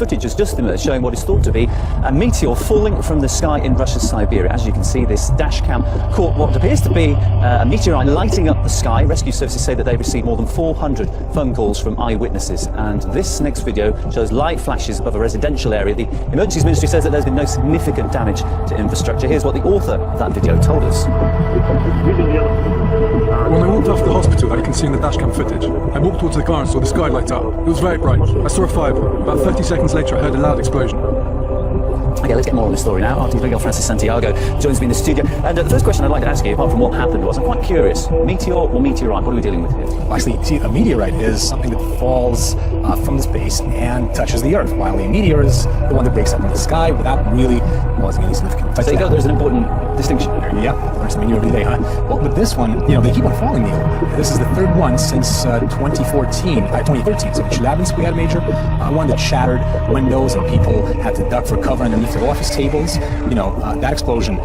footage has just emerged showing what is thought to be a meteor falling from the sky in Russia's Siberia. As you can see, this dash cam caught what appears to be a meteorite lighting up the sky. Rescue services say that they've received more than 400 phone calls from eyewitnesses. And this next video shows light flashes above a residential area. The Emergencies Ministry says that there's been no significant damage to infrastructure. Here's what the author of that video told us. When I walked off the hospital, that you can see in the dashcam footage, I walked towards the car and saw the sky light up. It was very bright. I saw a fireball. About 30 seconds later, I heard a loud explosion. Okay, let's get more on the story now. Arctic Miguel Francis Santiago joins me in the studio. And the first question I'd like to ask you, apart from what happened, was I'm quite curious. Meteor or meteorite? What are we dealing with here? Well, actually, see, a meteorite is something that falls from the space and touches the Earth, while a meteor is the one that breaks up in the sky without really causing any significant So there you go, there's an important distinction. Yeah, learn something new every day, huh? Well, with this one, they keep on falling, Neil. This is the third one since 2013, so in Chelyabinsk we had a major one that shattered windows and people had to duck for cover underneath their office tables. That explosion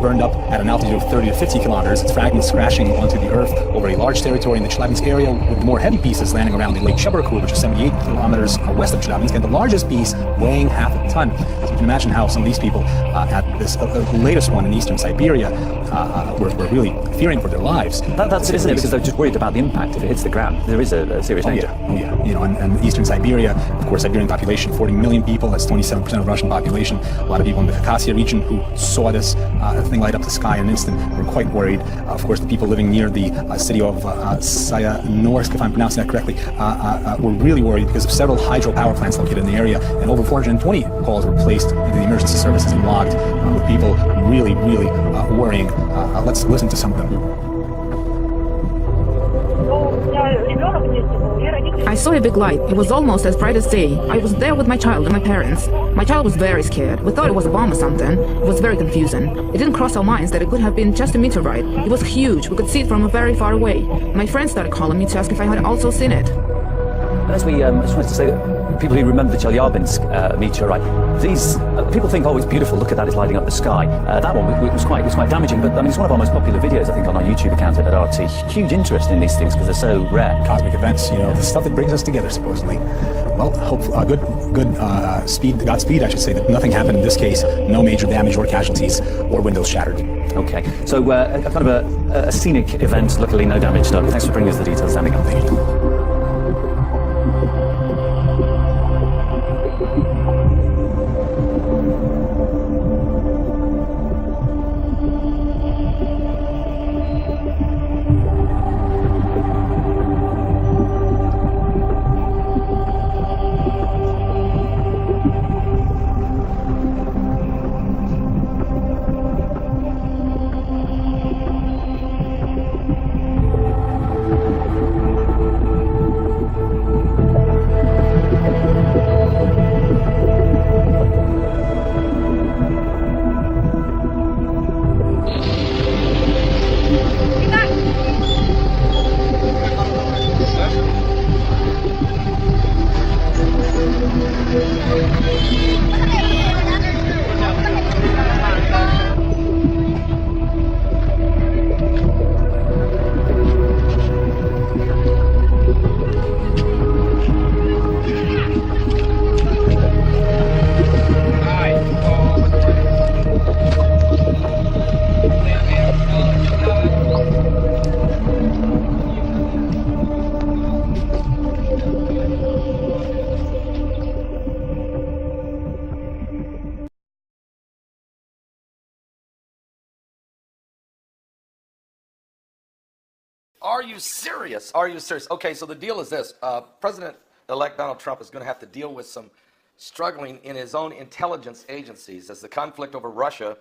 burned up at an altitude of 30 to 50 kilometers. Its fragments crashing onto the Earth over a large territory in the Chelyabinsk area, with the more heavy pieces landing around the Lake Chebarkul, which is 78 kilometers west of Chelyabinsk, and the largest piece weighing half a ton. So you can imagine how some of these people at this latest one in eastern Siberia were really fearing for their lives. That's it, isn't it? Because they're just worried about the impact if it hits the ground. There is a serious danger. Oh yeah. And eastern Siberia, of course, Siberian population, 40 million people. That's 27% of Russian population. A lot of people in the Caucasia region who saw this thing light up the sky in an instant were quite worried. Of course, the people living near the city of Sayanorsk, if I'm pronouncing that correctly, were really worried because of several hydropower plants located in the area, and over 420 calls were placed into the emergency services and logged, with people really worrying. Let's listen to some of them. I saw a big light. It was almost as bright as day. I was there with my child and my parents. My child was very scared. We thought it was a bomb or something. It was very confusing. It didn't cross our minds that it could have been just a meteorite. It was huge. We could see it from very far away. My friends started calling me to ask if I had also seen it. As we just wanted to say that people who remember the Chelyabinsk meteorite, these people think, oh, it's beautiful. Look at that, it's lighting up the sky. That one was quite damaging, but I mean, it's one of our most popular videos, I think, on our YouTube account at RT. Huge interest in these things because they're so rare. Cosmic events, the stuff that brings us together, supposedly. Well, Godspeed, I should say, that nothing happened in this case. No major damage or casualties or windows shattered. Okay, so kind of a scenic event. Luckily, no damage done. Thanks for bringing us the details, Danny. Thank you. Are you serious? Are you serious? Okay, so the deal is this. President-elect Donald Trump is going to have to deal with some struggling in his own intelligence agencies as the conflict over Russia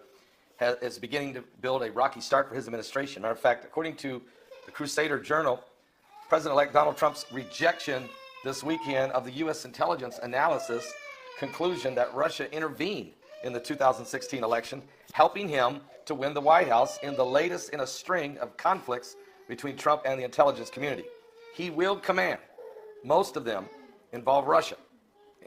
is beginning to build a rocky start for his administration. Matter of fact, according to the Crusader Journal, President-elect Donald Trump's rejection this weekend of the U.S. intelligence analysis conclusion that Russia intervened in the 2016 election, helping him to win the White House in the latest in a string of conflicts between Trump and the intelligence community. He will command. Most of them involve Russia,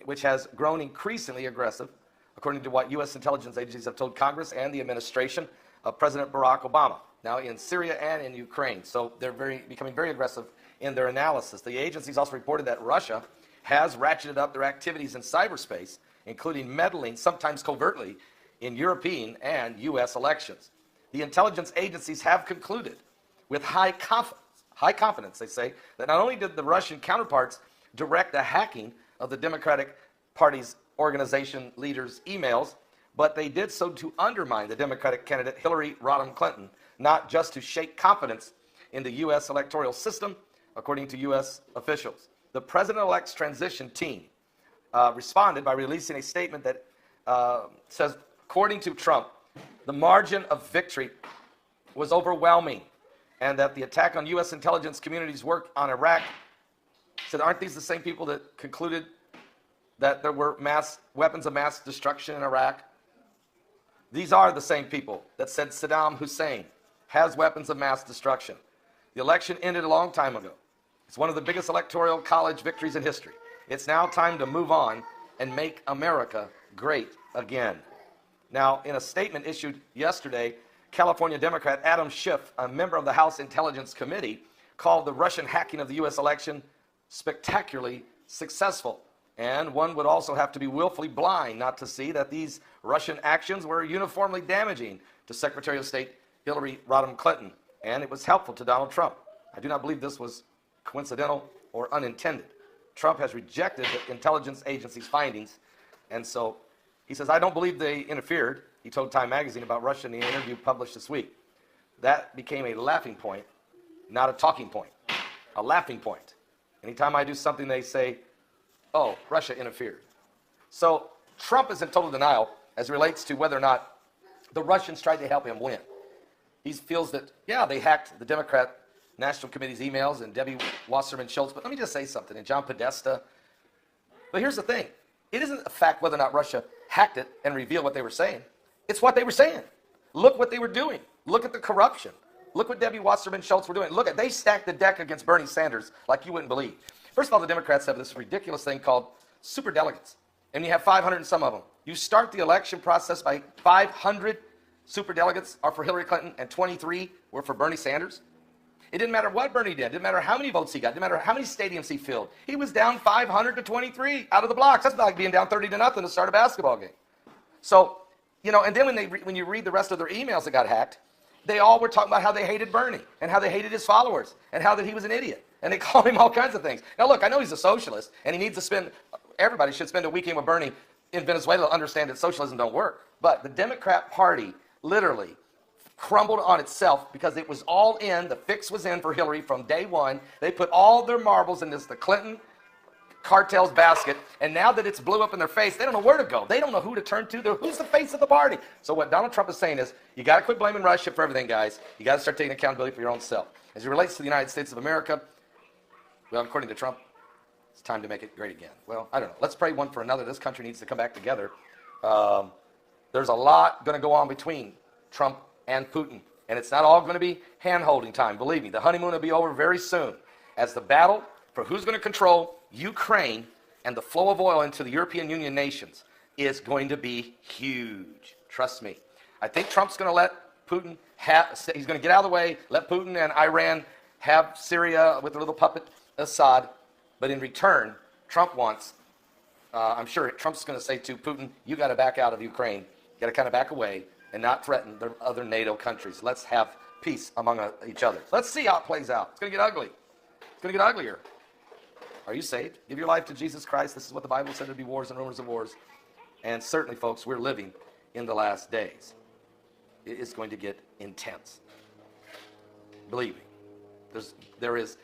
which has grown increasingly aggressive, according to what U.S. intelligence agencies have told Congress and the administration of President Barack Obama, now in Syria and in Ukraine. So they're becoming very aggressive in their analysis. The agencies also reported that Russia has ratcheted up their activities in cyberspace, including meddling, sometimes covertly, in European and U.S. elections. The intelligence agencies have concluded with high confidence, they say, that not only did the Russian counterparts direct the hacking of the Democratic Party's organization leaders' emails, but they did so to undermine the Democratic candidate Hillary Rodham Clinton, not just to shake confidence in the U.S. electoral system, according to U.S. officials. The president-elect's transition team responded by releasing a statement that says, according to Trump, the margin of victory was overwhelming, and that the attack on U.S. intelligence community's work on Iraq said, aren't these the same people that concluded that there were weapons of mass destruction in Iraq? These are the same people that said Saddam Hussein has weapons of mass destruction. The election ended a long time ago. It's one of the biggest electoral college victories in history. It's now time to move on and make America great again. Now, in a statement issued yesterday, California Democrat Adam Schiff, a member of the House Intelligence Committee, called the Russian hacking of the U.S. election spectacularly successful. And one would also have to be willfully blind not to see that these Russian actions were uniformly damaging to Secretary of State Hillary Rodham Clinton, and it was helpful to Donald Trump. I do not believe this was coincidental or unintended. Trump has rejected the intelligence agency's findings, and so he says, I don't believe they interfered. He told Time magazine about Russia in the interview published this week. That became a laughing point, not a talking point. A laughing point. Anytime I do something, they say, oh, Russia interfered. So Trump is in total denial as it relates to whether or not the Russians tried to help him win. He feels that, yeah, they hacked the Democrat National Committee's emails and Debbie Wasserman Schultz. But let me just say something, and John Podesta. But here's the thing. It isn't a fact whether or not Russia hacked it and revealed what they were saying. It's what they were saying. Look what they were doing. Look at the corruption. Look what Debbie Wasserman Schultz were doing. Look, they stacked the deck against Bernie Sanders like you wouldn't believe. First of all, the Democrats have this ridiculous thing called superdelegates. And you have 500 and some of them. You start the election process by 500 superdelegates are for Hillary Clinton and 23 were for Bernie Sanders. It didn't matter what Bernie did. It didn't matter how many votes he got. It didn't matter how many stadiums he filled. He was down 500 to 23 out of the blocks. That's like being down 30 to nothing to start a basketball game. So, you know, and then when you read the rest of their emails that got hacked, they all were talking about how they hated Bernie and how they hated his followers and how that he was an idiot. And they called him all kinds of things. Now, look, I know he's a socialist, and he needs to spend, everybody should spend a weekend with Bernie in Venezuela to understand that socialism don't work. But the Democrat Party literally crumbled on itself because it was all in, the fix was in for Hillary from day one. They put all their marbles in the Clinton cartel's basket, and now that it's blew up in their face, they don't know where to go. They don't know who to turn to. Who's the face of the party? So what Donald Trump is saying is, you got to quit blaming Russia for everything, guys. You got to start taking accountability for your own self. As it relates to the United States of America, well, according to Trump, it's time to make it great again. Well, I don't know. Let's pray one for another. This country needs to come back together. There's a lot going to go on between Trump and Putin, and it's not all going to be hand-holding time. Believe me, the honeymoon will be over very soon as the battle for who's going to control Ukraine and the flow of oil into the European Union nations is going to be huge. Trust me. I think Trump's going to let Putin he's going to get out of the way, let Putin and Iran have Syria with their little puppet Assad, but in return, Trump wants, I'm sure Trump's going to say to Putin, you got to back out of Ukraine. You got to kind of back away and not threaten the other NATO countries. Let's have peace among each other. Let's see how it plays out. It's going to get ugly. It's going to get uglier. Are you saved? Give your life to Jesus Christ. This is what the Bible said. There'd be wars and rumors of wars. And certainly, folks, we're living in the last days. It is going to get intense. Believe me. There is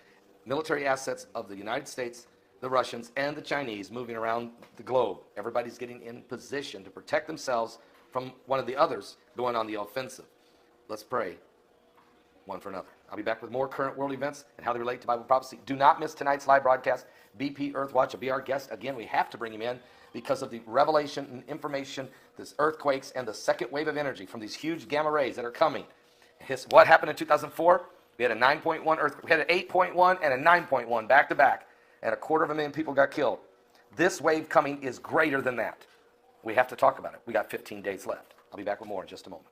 military assets of the United States, the Russians, and the Chinese moving around the globe. Everybody's getting in position to protect themselves from one of the others going on the offensive. Let's pray one for another. I'll be back with more current world events and how they relate to Bible prophecy. Do not miss tonight's live broadcast. BP Earthwatch will be our guest. Again, we have to bring him in because of the revelation and information, this earthquakes, and the second wave of energy from these huge gamma rays that are coming. What happened in 2004? We had a 9.1 earthquake. We had an 8.1 and a 9.1 back to back, and 250,000 people got killed. This wave coming is greater than that. We have to talk about it. We got 15 days left. I'll be back with more in just a moment.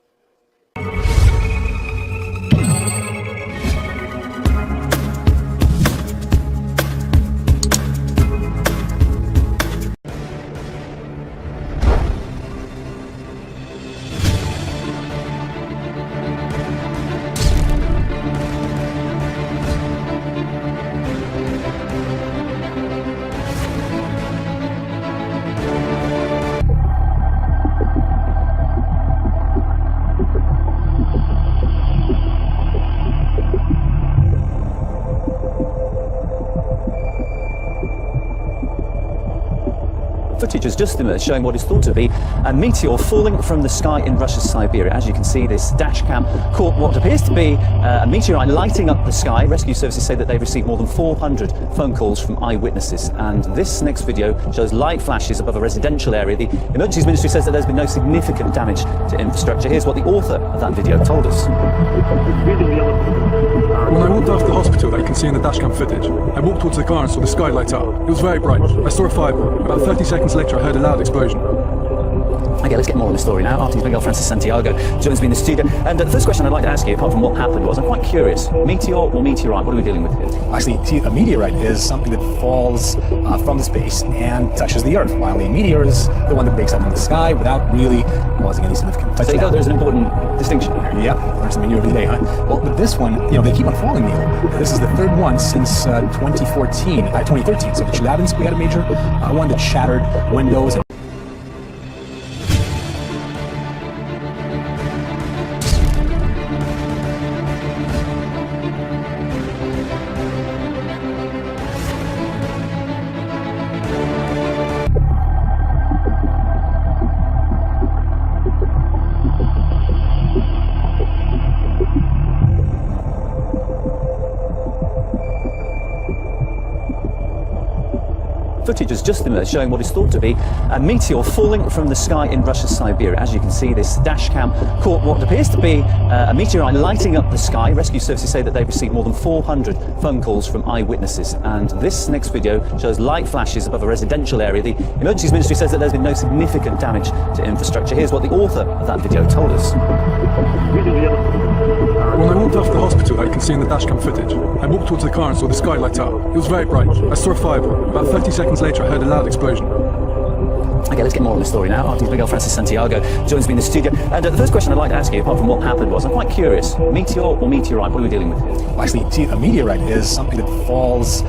Footage has just emerged showing what is thought to be a meteor falling from the sky in Russia's Siberia. As you can see, this dash cam caught what appears to be a meteorite lighting up the sky. Rescue services say that they've received more than 400 phone calls from eyewitnesses. And this next video shows light flashes above a residential area. The Emergencies Ministry says that there's been no significant damage to infrastructure. Here's what the author of that video told us. When I walked out of the hospital that you can see in the dashcam footage, I walked towards the car and saw the sky light up. It was very bright. I saw a fireball. About 30 seconds later, I heard a loud explosion. Okay, let's get more on the story now. Artist Miguel Francis Santiago joins me in the studio. And the first question I'd like to ask you, apart from what happened, was I'm quite curious. Meteor or meteorite? What are we dealing with here? Actually, see, a meteorite is something that falls from the space and touches the Earth, while a meteor is the one that breaks up in the sky without really causing any significant So there you go, there's an important distinction here. Yeah, learn something new every day, huh? Well, but this one, they keep on falling, Neil. This is the third one since 2013. So the Chelyabinsk, we had a major one that shattered windows. Footage has just emerged showing what is thought to be a meteor falling from the sky in Russia's Siberia. As you can see, this dash cam caught what appears to be a meteorite lighting up the sky. Rescue services say that they've received more than 400 phone calls from eyewitnesses. And this next video shows light flashes above a residential area. The Emergencies Ministry says that there's been no significant damage to infrastructure. Here's what the author of that video told us. When I walked out of the hospital that you can see in the dashcam footage, I walked towards the car and saw the sky light up. It was very bright. I saw a fireball. About 30 seconds later, I heard a loud explosion. Okay, let's get more on the story now. Artist Miguel Francis Santiago joins me in the studio. And the first question I'd like to ask you, apart from what happened, was I'm quite curious. Meteor or meteorite? What are we dealing with here? Well, actually, see, a meteorite is something that falls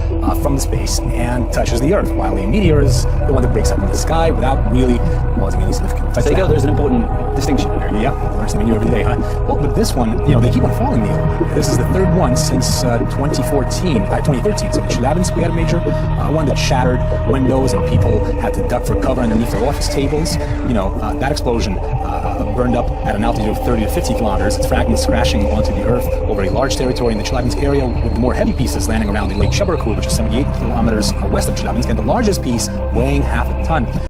from the space and touches the Earth, while a meteor is the one that breaks up in the sky without really causing any significant. So there you go, there's an important distinction here. Yeah, learn something new every day, huh? Well, but this one, they keep on falling, Neil. This is the third one since 2013. So the Chelyabinsk, we had a major one that shattered windows and people had to duck for cover underneath their office tables. That explosion burned up at an altitude of 30 to 50 kilometers. Its fragments crashing onto the Earth over a large territory in the Chelyabinsk area, with the more heavy pieces landing around in Lake Shebarku, which is 78 kilometers west of Chelyabinsk, and the largest piece weighing half a ton.